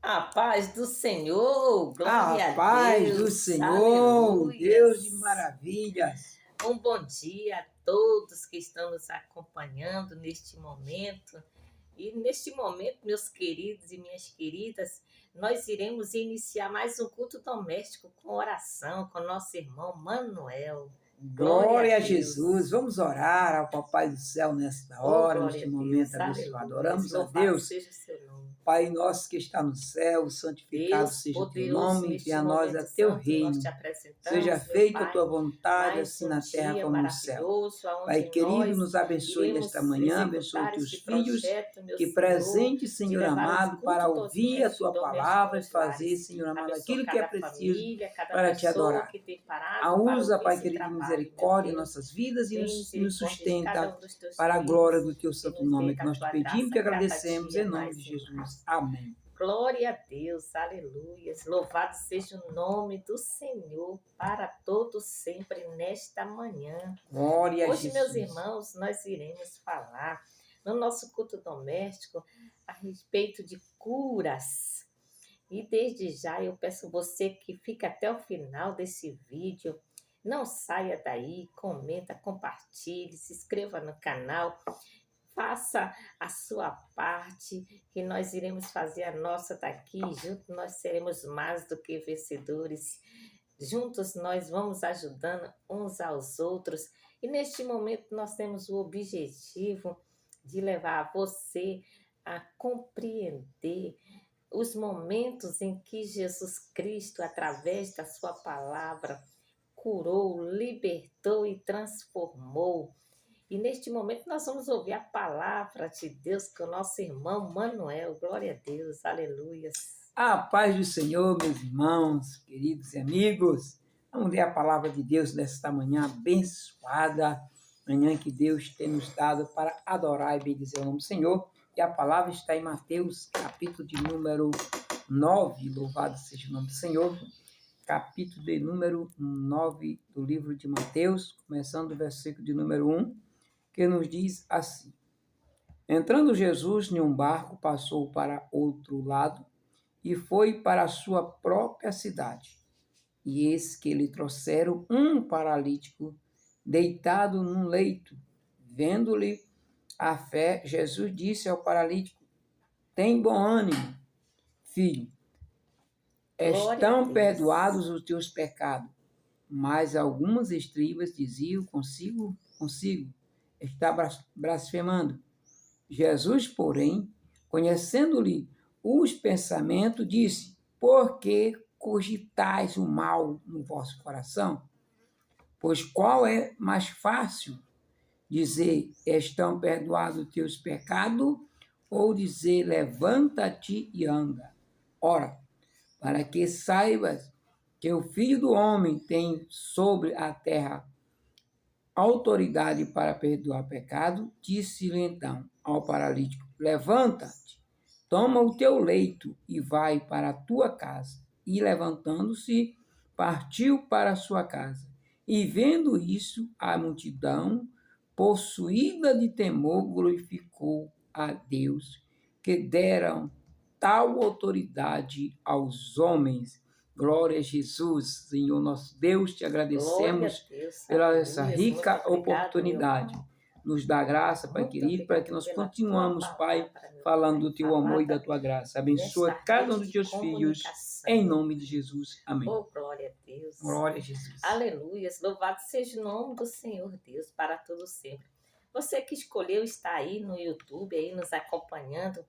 A paz do Senhor, glória A a paz do Deus, Senhor, Deus de aleluias. maravilhas. Um bom dia a todos que estão nos acompanhando neste momento. E neste momento, meus queridos e minhas queridas, nós iremos iniciar mais um culto doméstico com oração com nosso irmão Manuel. Glória a Jesus. Vamos orar ao Papai do Céu nesta Oh, hora, glória neste a momento Deus, abençoado. aleluia. Oramos a Louvado Deus. seja o seu nome. Pai nosso que está no céu, santificado Deus seja o teu poderoso, nome, neste venha a nós momento a teu santo, nós te reino. Seja apresentamos, meu feita a Pai, tua vontade, mais assim um na terra dia como no céu. maravilhoso, Pai onde querido, nós nos abençoe iremos nesta manhã, abençoe executar teus esse filhos, projeto, meu que Senhor, presente, de Senhor levar o amado, para culto ouvir a tua doméstico palavra e nos fazer, lares. Senhor amado, Abençoa aquilo que é cada preciso família, cada para te pessoa adorar. que tem A parado para usa, ouvir Pai esse querido, de trabalho, meu misericórdia em Deus. nossas vidas e Tem nos misericórdia de cada sustenta um dos teus para a glória filhos do teu e santo nos nome dê que da nós te tua pedimos e graça cada agradecemos em dia nome de mais e Jesus. mais. Amém. Glória a Deus, aleluia. Louvado seja o nome do Senhor para todos sempre nesta manhã. Glória a Hoje, meus Jesus. irmãos, nós iremos falar no nosso culto doméstico a respeito de curas. E desde já eu peço você que fique até o final desse vídeo. Não saia daí, comenta, compartilhe, se inscreva no canal. Faça a sua parte, que nós iremos fazer a nossa daqui. Juntos nós seremos mais do que vencedores. Juntos nós vamos ajudando uns aos outros. E neste momento nós temos o objetivo de levar você a compreender os momentos em que Jesus Cristo, através da sua palavra, curou, libertou e transformou. E neste momento nós vamos ouvir a palavra de Deus com o nosso irmão Manuel. Glória a Deus, aleluias. A paz do Senhor, meus irmãos, queridos e amigos. Vamos ler a palavra de Deus nesta manhã abençoada, manhã que Deus tem nos dado para adorar e bendizer o nome do Senhor. E a palavra está em Mateus, capítulo de número 9. Louvado seja o nome do Senhor. Capítulo de número 9 do livro de Mateus, começando do versículo de número 1, que nos diz assim: Entrando Jesus em um barco, passou para outro lado e foi para a sua própria cidade. E eis que lhe trouxeram um paralítico deitado num leito. Vendo-lhe a fé, Jesus disse ao paralítico: Tem bom ânimo, filho, estão perdoados os teus pecados. Mas algumas escribas diziam consigo, está blasfemando. Jesus, porém, conhecendo-lhe os pensamentos, disse: Por que cogitais o mal no vosso coração? Pois qual é mais fácil, dizer: Estão perdoados os teus pecados, ou dizer: Levanta-te e anda? Ora, para que saibas que o Filho do Homem tem sobre a terra autoridade para perdoar pecado, disse-lhe então ao paralítico: Levanta-te, toma o teu leito e vai para a tua casa. E levantando-se, partiu para a sua casa. E vendo isso, a multidão, possuída de temor, glorificou a Deus, que deram tal autoridade aos homens. Glória a Jesus, Senhor nosso Deus, te agradecemos pela essa rica oportunidade. Nos dá graça, Pai querido, para que nós continuamos, Pai, falando do teu amor e da tua graça. Abençoa cada um dos teus filhos, em nome de Jesus. Amém. Oh, glória a Deus. Glória a Jesus. Aleluias. Louvado seja o nome do Senhor Deus para todo sempre. Você que escolheu estar aí no YouTube, aí nos acompanhando,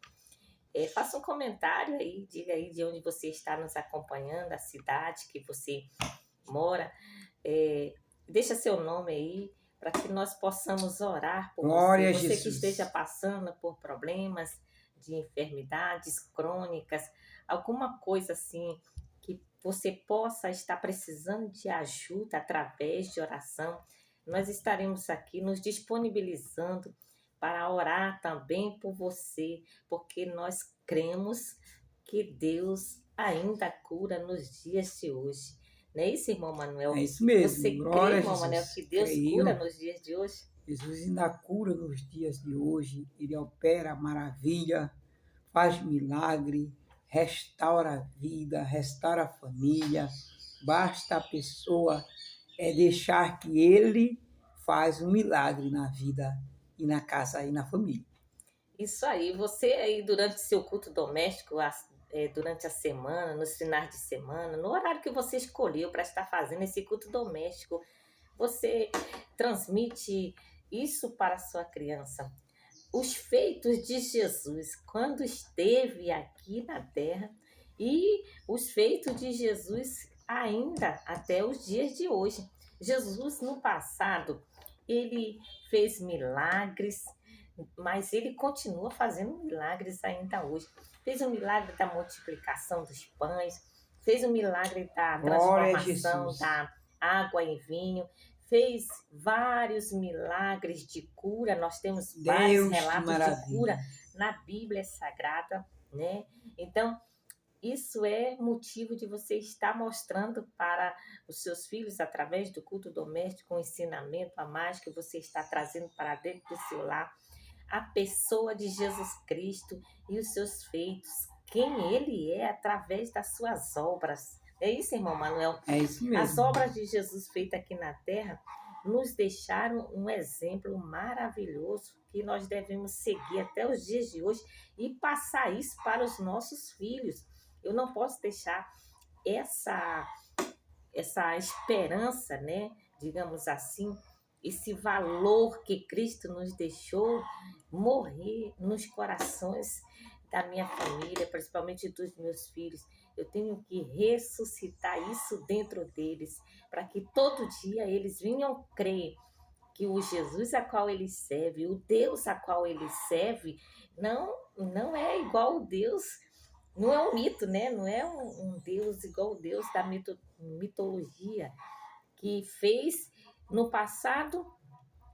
faça um comentário aí, diga aí de onde você está nos acompanhando, a cidade que você mora. Deixa seu nome aí, para que nós possamos orar por Glória você. A Você Jesus. que esteja passando por problemas de enfermidades crônicas, alguma coisa assim, que você possa estar precisando de ajuda através de oração, nós estaremos aqui nos disponibilizando para orar também por você, porque nós cremos que Deus ainda cura nos dias de hoje. Não é isso, irmão Manuel? É isso mesmo. Você Glória crê, a irmão Jesus. Manuel, que Deus cura nos dias de hoje? Jesus ainda cura nos dias de hoje. Ele opera maravilha, faz milagre, restaura a vida, restaura a família. Basta a pessoa deixar que Ele faz um milagre na vida e na casa e na família. Isso aí, você aí durante seu culto doméstico, durante a semana, nos finais de semana, no horário que você escolheu para estar fazendo esse culto doméstico, você transmite isso para a sua criança. Os feitos de Jesus quando esteve aqui na terra e os feitos de Jesus ainda até os dias de hoje. Jesus no passado, ele fez milagres, mas ele continua fazendo milagres ainda hoje. Fez o milagre da multiplicação dos pães, fez o milagre da transformação da água em vinho, fez vários milagres de cura. Nós temos vários relatos de cura na Bíblia Sagrada, né? Então, isso é motivo de você estar mostrando para os seus filhos, através do culto doméstico, um ensinamento a mais que você está trazendo para dentro do seu lar, a pessoa de Jesus Cristo e os seus feitos, quem Ele é através das suas obras. É isso, irmão Manuel? É isso mesmo. As obras de Jesus feitas aqui na terra nos deixaram um exemplo maravilhoso que nós devemos seguir até os dias de hoje e passar isso para os nossos filhos. Eu não posso deixar essa esperança, né? Digamos assim, esse valor que Cristo nos deixou morrer nos corações da minha família, principalmente dos meus filhos. Eu tenho que ressuscitar isso dentro deles, para que todo dia eles venham crer que o Jesus a qual ele serve, o Deus a qual ele serve, não é igual o Deus, não é um mito, né? Não é um Deus igual o Deus da mitologia, que fez no passado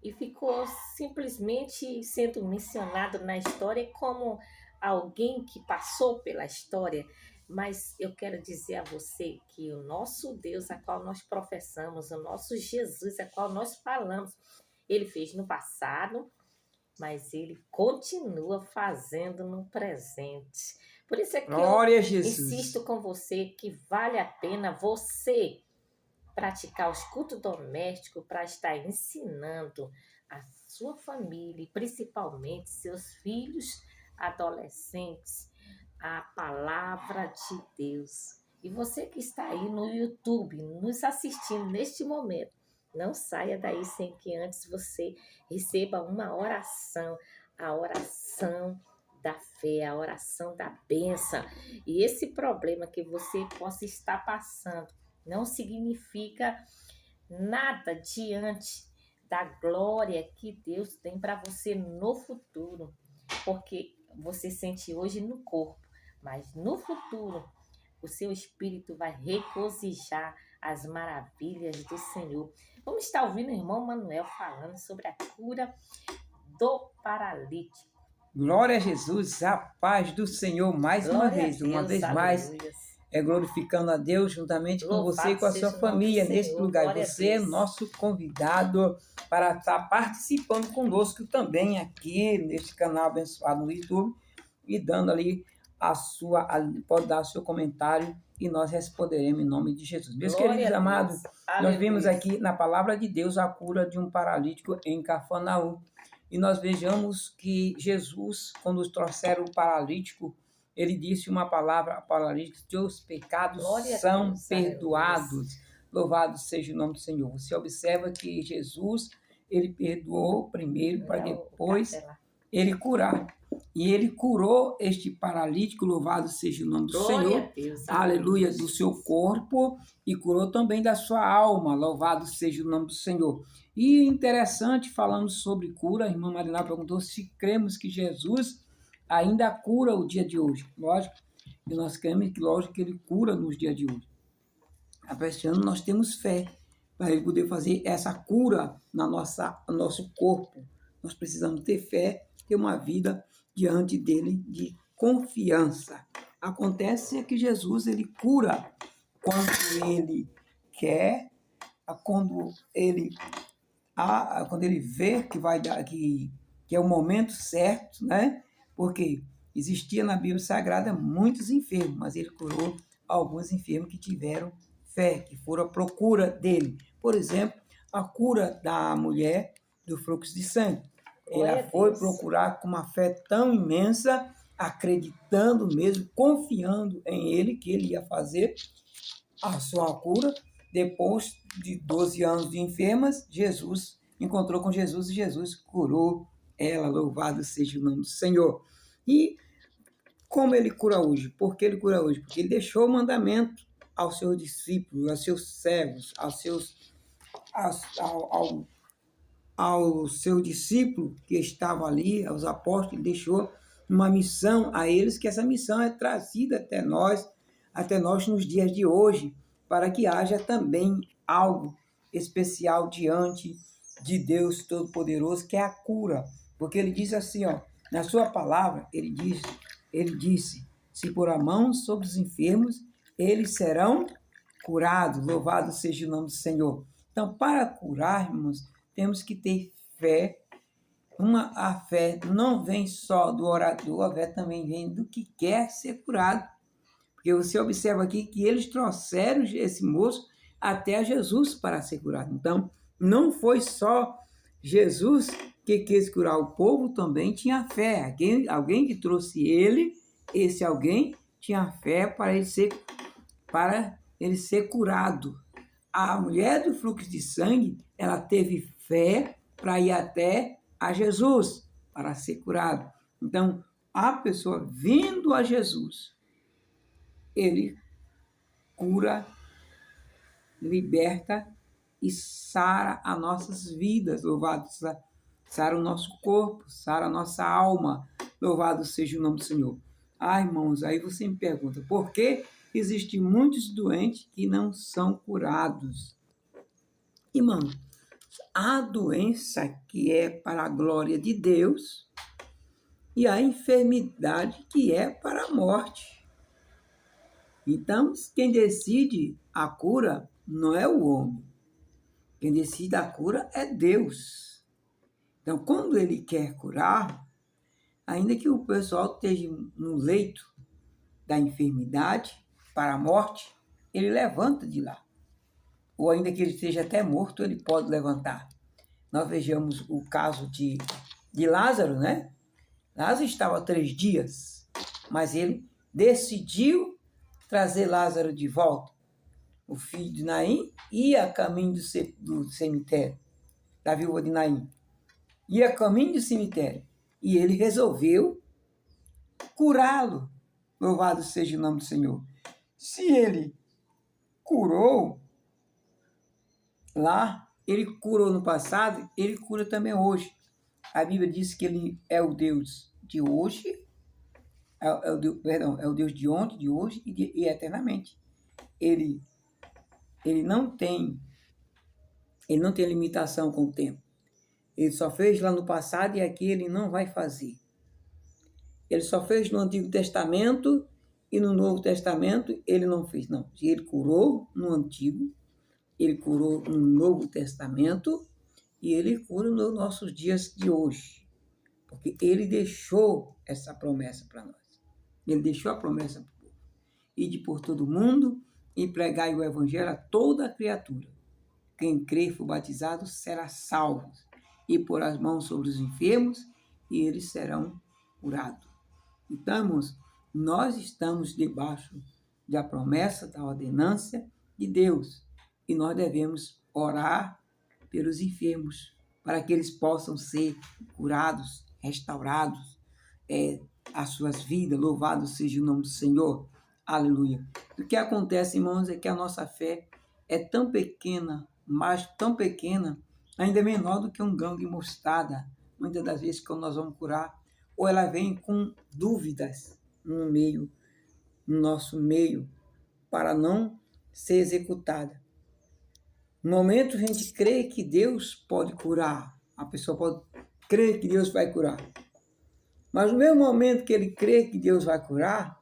e ficou simplesmente sendo mencionado na história como alguém que passou pela história. Mas eu quero dizer a você que o nosso Deus, a qual nós professamos, o nosso Jesus, a qual nós falamos, ele fez no passado, mas ele continua fazendo no presente. Por isso é que Glória eu a Jesus. insisto com você que vale a pena você praticar os cultos domésticos para estar ensinando a sua família, e principalmente seus filhos adolescentes, a palavra de Deus. E você que está aí no YouTube, nos assistindo neste momento, não saia daí sem que antes você receba uma oração, a oração da fé, a oração da bênção. E esse problema que você possa estar passando não significa nada diante da glória que Deus tem para você no futuro, porque você sente hoje no corpo, mas no futuro o seu espírito vai regozijar as maravilhas do Senhor. Vamos estar ouvindo o irmão Manuel falando sobre a cura do paralítico. Glória a Jesus, a paz do Senhor mais uma vez mais, glorificando a Deus juntamente com você e com a sua família nesse lugar. Você é nosso convidado para estar participando conosco também aqui neste canal abençoado no YouTube e dando ali pode dar o seu comentário e nós responderemos em nome de Jesus. Meus queridos amados, nós vimos aqui na palavra de Deus a cura de um paralítico em Cafarnaum. E nós vejamos que Jesus, quando os trouxeram o paralítico, ele disse uma palavra ao paralítico: teus pecados são perdoados. Louvado seja o nome do Senhor. Você observa que Jesus, ele perdoou primeiro para depois ele curar. E ele curou este paralítico, louvado seja o nome do Senhor, aleluia, do seu corpo, e curou também da sua alma, louvado seja o nome do Senhor. E interessante, falando sobre cura, a irmã Marilá perguntou se cremos que Jesus ainda cura o dia de hoje. Lógico, e nós cremos que, lógico, que ele cura nos dias de hoje. Este ano nós temos fé para ele poder fazer essa cura no nosso corpo. Nós precisamos ter fé, ter uma vida diante dele de confiança. Acontece que Jesus, ele cura quando ele quer, quando ele vê que vai dar, que é o momento certo, né? Porque Existia na Bíblia Sagrada muitos enfermos, mas ele curou alguns enfermos que tiveram fé, que foram à procura dele. Por exemplo, a cura da mulher do fluxo de sangue. Glória Ela a foi Deus. procurar com uma fé tão imensa, acreditando mesmo, confiando em ele, que ele ia fazer a sua cura. Depois de 12 anos de enfermas, Jesus encontrou com Jesus e Jesus curou ela. Louvado seja o nome do Senhor. E como ele cura hoje? Por que ele cura hoje? Porque ele deixou o mandamento aos seus discípulos, aos seus servos, ao seu discípulo que estava ali, aos apóstolos, ele deixou uma missão a eles, que essa missão é trazida até nós nos dias de hoje, para que haja também algo especial diante de Deus Todo-Poderoso, que é a cura. Porque ele diz assim, ó, na sua palavra, ele disse, se pôr a mão sobre os enfermos, eles serão curados. Louvado seja o nome do Senhor. Então, para curarmos, temos que ter fé. A fé não vem só do orador, a fé também vem do que quer ser curado. Porque você observa aqui que eles trouxeram esse moço até Jesus para ser curado. Então, não foi só Jesus que quis curar, o povo também tinha fé. Alguém que trouxe ele, esse alguém tinha fé para ele ser curado. A mulher do fluxo de sangue, ela teve fé para ir até a Jesus para ser curado. Então, a pessoa vindo a Jesus, ele cura, liberta e sara as nossas vidas. Louvado, sara o nosso corpo, sara a nossa alma. Louvado seja o nome do Senhor. Ah, irmãos, aí você me pergunta, por que existem muitos doentes que não são curados? Irmão, a doença que é para a glória de Deus e a enfermidade que é para a morte. Então, quem decide a cura não é o homem. Quem decide a cura é Deus. Então, quando ele quer curar, ainda que o pessoal esteja no leito da enfermidade para a morte, ele levanta de lá. Ou ainda que ele esteja até morto, ele pode levantar. Nós vejamos o caso de Lázaro, né? Lázaro estava 3 dias, mas ele decidiu trazer Lázaro de volta. O filho de Naim ia a caminho do cemitério, da viúva de Naim. Ia a caminho do cemitério. E ele resolveu curá-lo. Louvado seja o nome do Senhor. Se ele curou lá, ele curou no passado, ele cura também hoje. A Bíblia diz que ele é o Deus de hoje, é o Deus de ontem, de hoje e eternamente. Ele não tem limitação com o tempo. Ele só fez lá no passado e aqui ele não vai fazer. Ele só fez no Antigo Testamento e no Novo Testamento ele não fez. Não, ele curou no Antigo, ele curou no Novo Testamento e ele cura nos nossos dias de hoje. Porque ele deixou essa promessa para nós. Ele deixou a promessa para o povo. Ide por todo mundo e pregai o evangelho a toda a criatura. Quem crer e for batizado será salvo. E pôr as mãos sobre os enfermos e eles serão curados. Então, irmãos, nós estamos debaixo da promessa, da ordenância de Deus. E nós devemos orar pelos enfermos, para que eles possam ser curados, restaurados, as suas vidas. Louvado seja o nome do Senhor. Aleluia. O que acontece, irmãos, é que a nossa fé é tão pequena, mas tão pequena, ainda menor do que um grão de mostarda. Muitas das vezes, quando nós vamos curar, ou ela vem com dúvidas no nosso meio, para não ser executada. No momento a gente crê que Deus pode curar, a pessoa pode crer que Deus vai curar. Mas no mesmo momento que ele crê que Deus vai curar,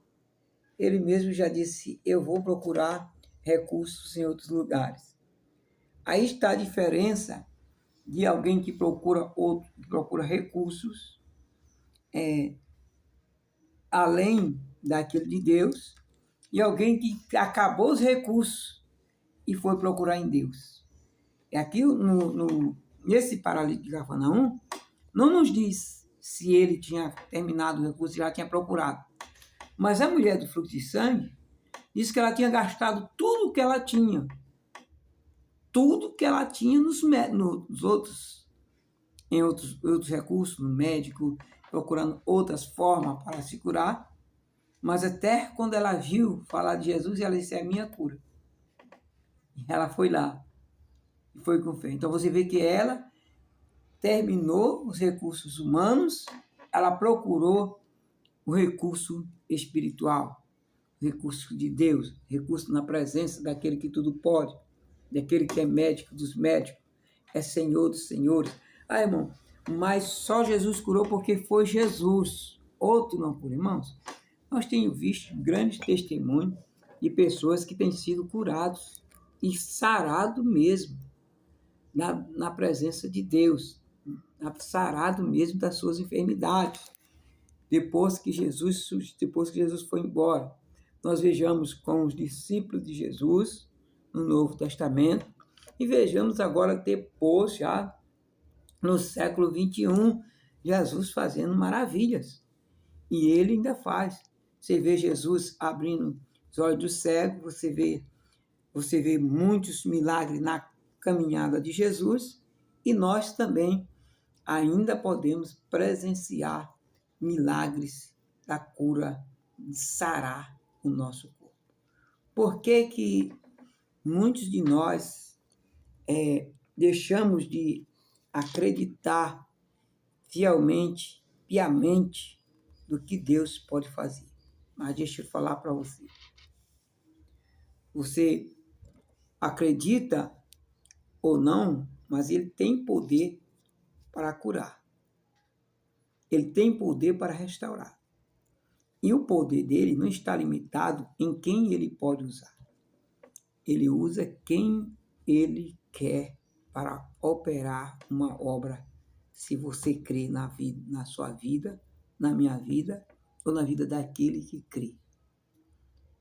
ele mesmo já disse, eu vou procurar recursos em outros lugares. Aí está a diferença de alguém que procura recursos além daquilo de Deus, e alguém que acabou os recursos e foi procurar em Deus. E aqui, nesse paralítico de Cafarnaum, não nos diz se ele tinha terminado o recurso e já tinha procurado. Mas a mulher do fluxo de sangue disse que ela tinha gastado tudo que ela tinha. Tudo que ela tinha em outros recursos, no médico, procurando outras formas para se curar. Mas até quando ela viu falar de Jesus, ela disse, é a minha cura. E ela foi lá. E foi com fé. Então você vê que ela terminou os recursos humanos, ela procurou o recurso espiritual, o recurso de Deus, recurso na presença daquele que tudo pode, daquele que é médico dos médicos, é Senhor dos senhores. Ah, irmão, mas só Jesus curou porque foi Jesus. Outro não cura, irmãos. Nós temos visto grandes testemunhos de pessoas que têm sido curados e sarados mesmo na presença de Deus, sarado mesmo das suas enfermidades. Depois que Jesus foi embora, nós vejamos com os discípulos de Jesus no Novo Testamento e vejamos agora depois, já no século 21, Jesus fazendo maravilhas. E ele ainda faz. Você vê Jesus abrindo os olhos do cego, você vê muitos milagres na caminhada de Jesus, e nós também ainda podemos presenciar milagres da cura, de sarar o nosso corpo. Por que que muitos de nós deixamos de acreditar fielmente, piamente, do que Deus pode fazer? Mas deixa eu falar para você. Você acredita ou não, mas ele tem poder para curar. Ele tem poder para restaurar. E o poder dele não está limitado em quem ele pode usar. Ele usa quem ele quer para operar uma obra. Se você crê na sua vida, na minha vida, ou na vida daquele que crê.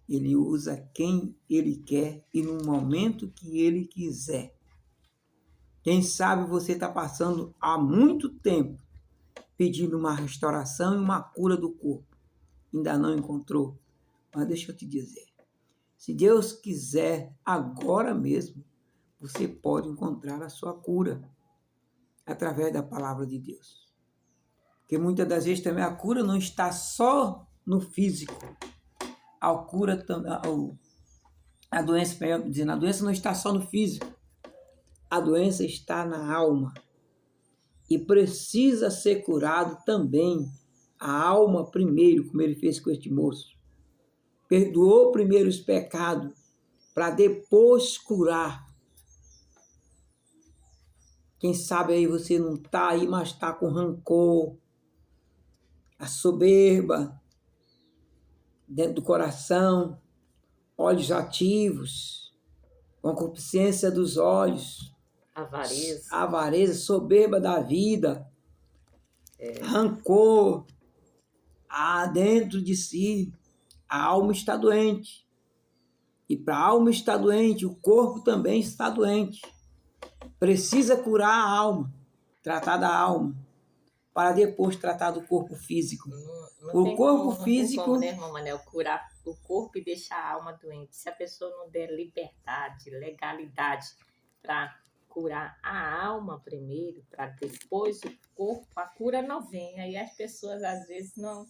Ele usa quem ele quer e no momento que ele quiser. Quem sabe você está passando há muito tempo pedindo uma restauração e uma cura do corpo. Ainda não encontrou. Mas deixa eu te dizer, se Deus quiser, agora mesmo, você pode encontrar a sua cura através da palavra de Deus. Porque muitas das vezes também a cura não está só no físico. A doença não está só no físico. A doença está na alma. E precisa ser curado também a alma primeiro, como ele fez com este moço. Perdoou primeiro os pecados, para depois curar. Quem sabe aí você não está aí, mas está com rancor, a soberba dentro do coração, olhos ativos, concupiscência dos olhos, avareza, soberba da vida, rancor, dentro de si. A alma está doente. E para a alma estar doente, o corpo também está doente. Precisa curar a alma, tratar da alma, para depois tratar do corpo físico. O corpo físico... Não tem como, né, irmão Manel, curar o corpo e deixar a alma doente. Se a pessoa não der liberdade, legalidade para curar a alma primeiro, para depois o corpo, a cura não vem. Aí as pessoas às vezes não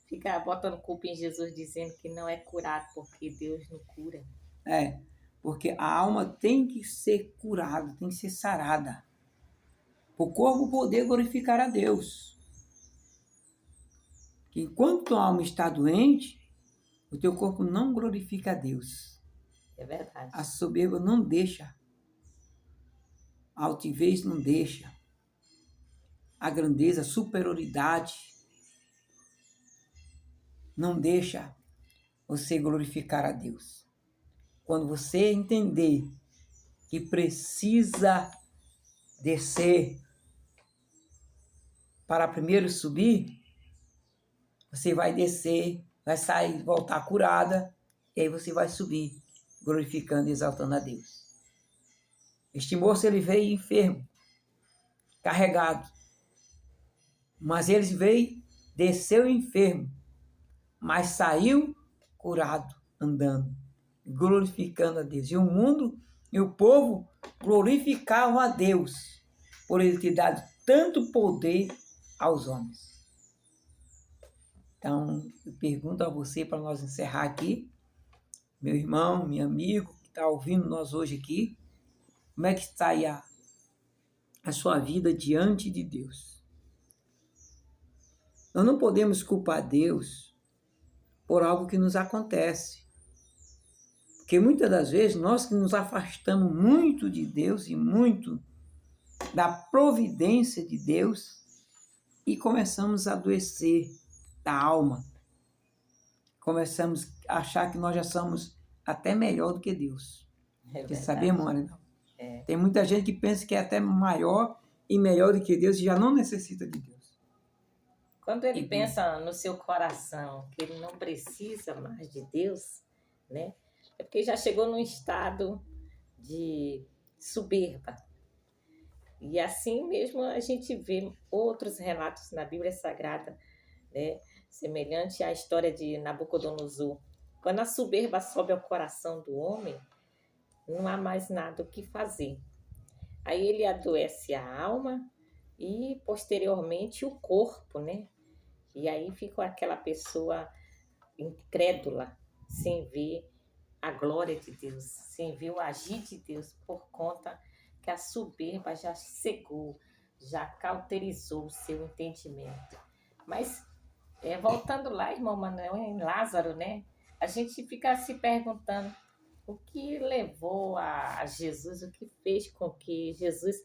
ficam botando culpa em Jesus, dizendo que não é curado porque Deus não cura. Porque a alma tem que ser curada, tem que ser sarada. Para o corpo poder glorificar a Deus. Que enquanto a alma está doente, o teu corpo não glorifica a Deus. É verdade. A soberba não deixa. A altivez não deixa. A grandeza, a superioridade não deixa você glorificar a Deus. Quando você entender que precisa descer para primeiro subir, você vai descer, vai sair, voltar curada, e aí você vai subir, glorificando e exaltando a Deus. Este moço, ele veio enfermo, carregado, mas ele veio, desceu enfermo, mas saiu curado, andando, glorificando a Deus. E o mundo e o povo glorificavam a Deus por ele ter dado tanto poder aos homens. Então, eu pergunto a você, para nós encerrar aqui, meu irmão, meu amigo, que está ouvindo nós hoje aqui, como é que está aí a sua vida diante de Deus? Nós não podemos culpar Deus por algo que nos acontece. Porque muitas das vezes nós que nos afastamos muito de Deus e muito da providência de Deus e começamos a adoecer da alma. Começamos a achar que nós já somos até melhor do que Deus. Você sabia, Mônica? Tem muita gente que pensa que é até maior e melhor do que Deus e já não necessita de Deus. Quando ele pensa no seu coração que ele não precisa mais de Deus, né? É porque já chegou num estado de soberba. E assim mesmo a gente vê outros relatos na Bíblia Sagrada, né? Semelhante à história de Nabucodonosor. Quando a soberba sobe ao coração do homem, não há mais nada o que fazer. Aí ele adoece a alma e posteriormente o corpo, né? E aí fica aquela pessoa incrédula, sem ver a glória de Deus, sem ver o agir de Deus, por conta que a soberba já cegou, já cauterizou o seu entendimento. Mas, voltando lá, irmão Manuel, em Lázaro, né? A gente fica se perguntando o que levou a Jesus, o que fez com que Jesus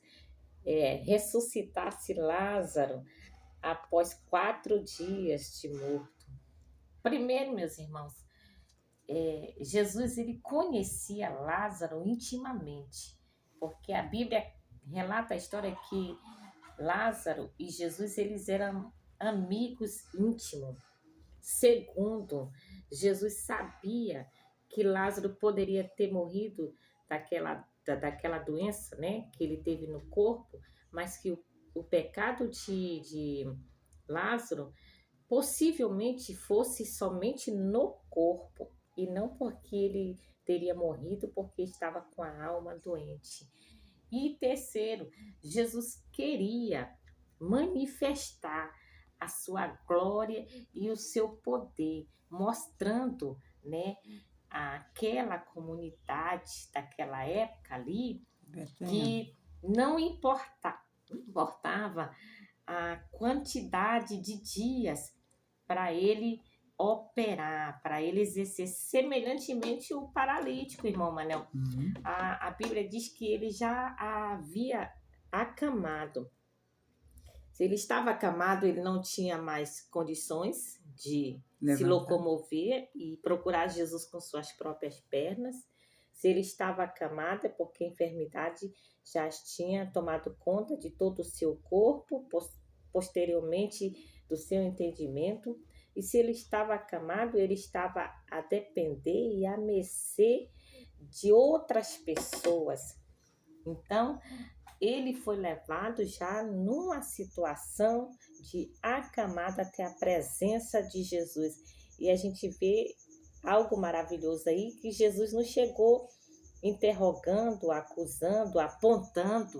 ressuscitasse Lázaro após 4 dias de morto. Primeiro, meus irmãos, Jesus ele conhecia Lázaro intimamente, porque a Bíblia relata a história que Lázaro e Jesus eles eram amigos íntimos. Segundo, Jesus sabia que Lázaro poderia ter morrido daquela doença, né, que ele teve no corpo, mas que o pecado de Lázaro possivelmente fosse somente no corpo e não porque ele teria morrido porque estava com a alma doente. E terceiro, Jesus queria manifestar a sua glória e o seu poder, mostrando, né, aquela comunidade daquela época ali que não importava a quantidade de dias para ele operar, para ele exercer, semelhantemente o paralítico, irmão Manel. Uhum. A Bíblia diz que ele já havia acamado. Se ele estava acamado, ele não tinha mais condições de se locomover e procurar Jesus com suas próprias pernas. Se ele estava acamado, é porque a enfermidade já tinha tomado conta de todo o seu corpo, posteriormente do seu entendimento. E se ele estava acamado, ele estava a depender e a mercê de outras pessoas. Então, ele foi levado já numa situação de acamado até a presença de Jesus. E a gente vê algo maravilhoso aí, que Jesus não chegou interrogando, acusando, apontando,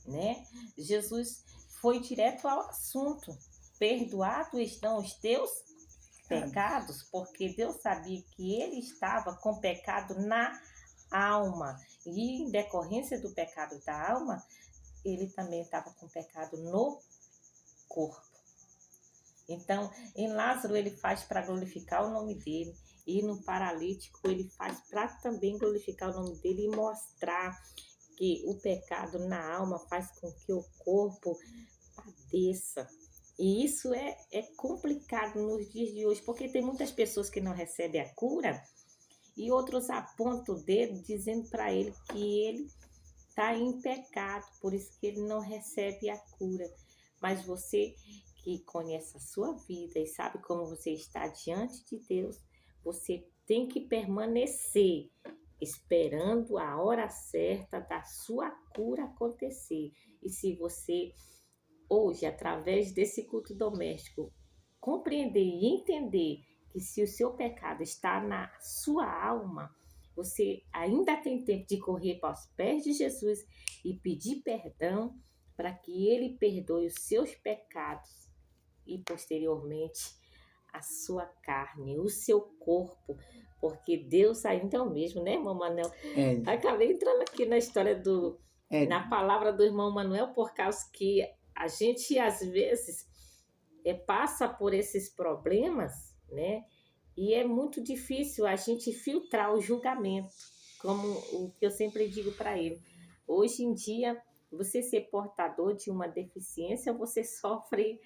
né? Jesus foi direto ao assunto. Perdoados estão os teus pecados, porque Deus sabia que ele estava com pecado na alma. E em decorrência do pecado da alma, ele também estava com pecado no corpo. Então, em Lázaro ele faz para glorificar o nome dele, e no paralítico ele faz para também glorificar o nome dele e mostrar que o pecado na alma faz com que o corpo padeça. E isso é complicado nos dias de hoje, porque tem muitas pessoas que não recebem a cura e outros apontam o dedo dizendo para ele que ele está em pecado, por isso que ele não recebe a cura. Mas você que conhece a sua vida e sabe como você está diante de Deus, você tem que permanecer esperando a hora certa da sua cura acontecer. E se você hoje, através desse culto doméstico, compreender e entender que se o seu pecado está na sua alma, você ainda tem tempo de correr para os pés de Jesus e pedir perdão para que Ele perdoe os seus pecados e, posteriormente, a sua carne, o seu corpo, porque Deus ainda é o mesmo, né, irmão Manuel? É, Acabei entrando aqui na história na palavra do irmão Manuel, por causa que a gente, às vezes, passa por esses problemas, né? E é muito difícil a gente filtrar o julgamento, como o que eu sempre digo para ele. Hoje em dia, você ser portador de uma deficiência, você sofre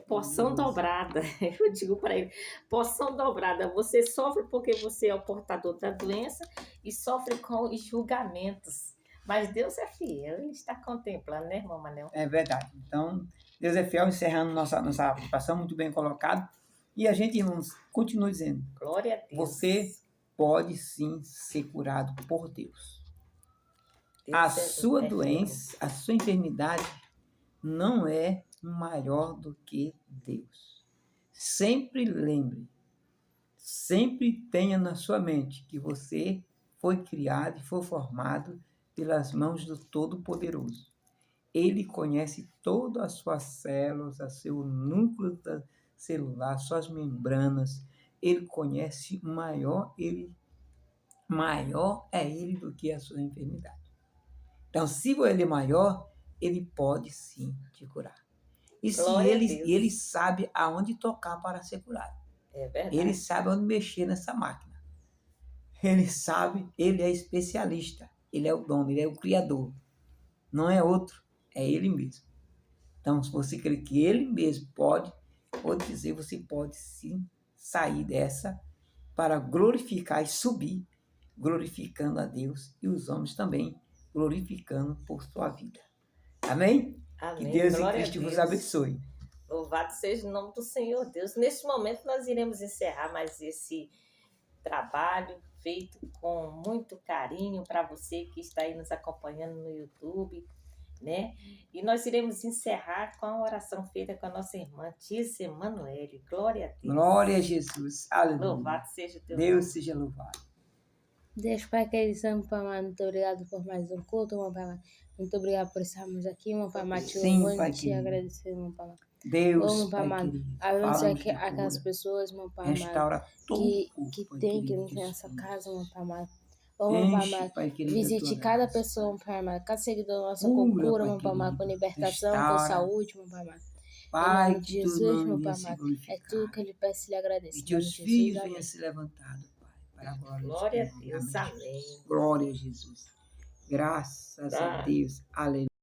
porção dobrada. Eu digo para ele, porção dobrada. Você sofre porque você é o portador da doença e sofre com os julgamentos. Mas Deus é fiel, Ele está contemplando, né, irmão Manel? é verdade. Então, Deus é fiel, encerrando nossa participação, muito bem colocado. E a gente, irmãos, continua dizendo, Glória a Deus. você pode sim ser curado por Deus. Deus A é sua fiel. doença, a sua enfermidade não é maior do que Deus. Sempre lembre, sempre tenha na sua mente que você foi criado e foi formado pelas mãos do Todo-Poderoso. Ele conhece todas as suas células, o seu núcleo celular, suas membranas. Ele conhece maior é ele do que a sua enfermidade. Então, se ele é maior, ele pode sim te curar. E se Glória a Deus. ele sabe aonde tocar para ser curado. É verdade. Ele sabe onde mexer nessa máquina. Ele sabe, ele é especialista. Ele é o dono, ele é o criador. Não é outro, é ele mesmo. Então, se você crê que ele mesmo pode, vou dizer, você pode sim sair dessa para glorificar e subir, glorificando a Deus e os homens também glorificando por sua vida. Amém? Amém. Que Deus Glória em a Cristo Deus. vos abençoe. Louvado seja o nome do Senhor Deus. Neste momento nós iremos encerrar mais esse trabalho feito com muito carinho para você que está aí nos acompanhando no YouTube, né? E nós iremos encerrar com a oração feita com a nossa irmã Tícia Emanuele. Glória a Deus. Glória a Jesus. Aleluia. Louvado seja o teu Deus nome. seja louvado. Deus Pai querido, Santo Pai amado, muito obrigado por mais um culto, meu Pai amado. Muito obrigado por estarmos aqui, meu Pai amado, te Sim, louvando Pai e te querido. agradecer, meu Pai amado. Deus, Meu Pai Pai amado, querido, abençoe fala-nos de aquelas cura. pessoas, meu Pai amado, Restaura todo que o corpo, Pai tem que querido, nos dos nessa filhos. casa, meu Pai amado. Meu Pai Enche, amado, Pai querido, a visite tua cada graça, pessoa, meu Pai amado, cada seguidor nosso Cura, com cura, Pai meu Pai amado, com querido. libertação, com Restaura. saúde, meu Pai amado. Em Pai, nome de que teu Jesus, nome meu venha Pai ser amado, é glorificado. tudo que eu lhe peço e lhe agradeço. E Em nome teus de Jesus, filhos amém. venham se levantado, Pai, para a glória do Glória a Teu nome. Deus. Amém. Amém. Glória a Jesus. Graças a Tá. Deus. Aleluia.